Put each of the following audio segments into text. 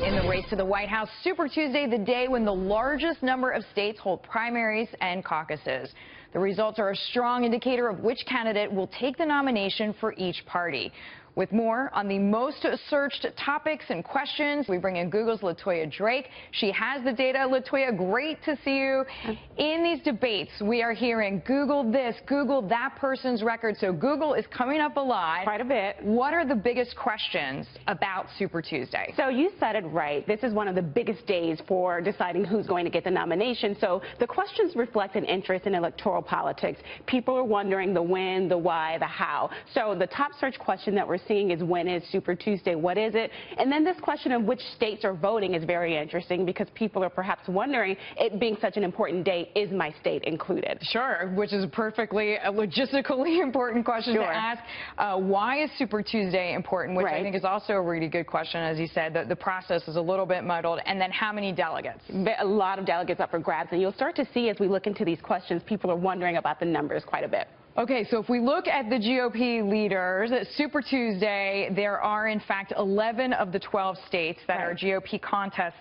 In the race to the White House, Super Tuesday, the day when the largest number of states hold primaries and caucuses. The results are a strong indicator of which candidate will take the nomination for each party. With more on the most searched topics and questions, we bring in Google's LaToya Drake. She has the data. LaToya, great to see you. In these debates, we are hearing Google this, Google that person's record. So Google is coming up a lot. Quite a bit. What are the biggest questions about Super Tuesday? So you said it right. This is one of the biggest days for deciding who's going to get the nomination. So the questions reflect an interest in electoral politics. People are wondering the when, the why, the how. So the top search question that we're seeing is, when is Super Tuesday? What is it? And then this question of which states are voting is very interesting because people are perhaps wondering, it being such an important day, is my state included? Sure, which is a logistically important question to ask. Why is Super Tuesday important, which I think is also a really good question. As you said, the process is a little bit muddled. And then how many delegates? A lot of delegates up for grabs. And you'll start to see as we look into these questions, people are wondering about the numbers quite a bit. Okay, so if we look at the GOP leaders, Super Tuesday, there are in fact 11 of the 12 states that are GOP contests.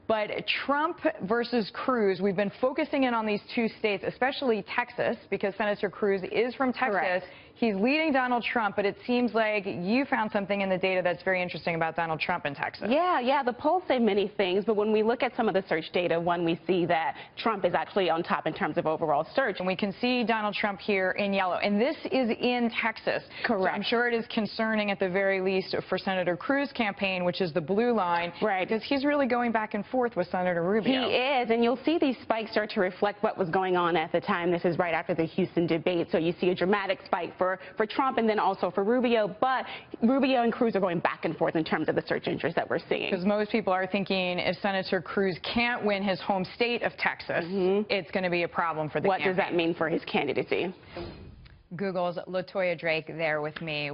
But Trump versus Cruz, we've been focusing in on these two states, especially Texas, because Senator Cruz is from Texas. He's leading Donald Trump, but it seems like you found something in the data that's very interesting about Donald Trump in Texas. Yeah, the polls say many things, but when we look at some of the search data, we see that Trump is actually on top in terms of overall search. And we can see Donald Trump here in yellow, and this is in Texas. Correct. So I'm sure it is concerning at the very least for Senator Cruz's campaign, which is the blue line. Right. Because he's really going back and forth with Senator Rubio. He is, and you'll see these spikes start to reflect what was going on at the time. This is right after the Houston debate, so you see a dramatic spike for Trump and then also for Rubio, but Rubio and Cruz are going back and forth in terms of the search interest that we're seeing. Because most people are thinking if Senator Cruz can't win his home state of Texas, it's going to be a problem for the campaign. What does that mean for his candidacy? Google's LaToya Drake there with me.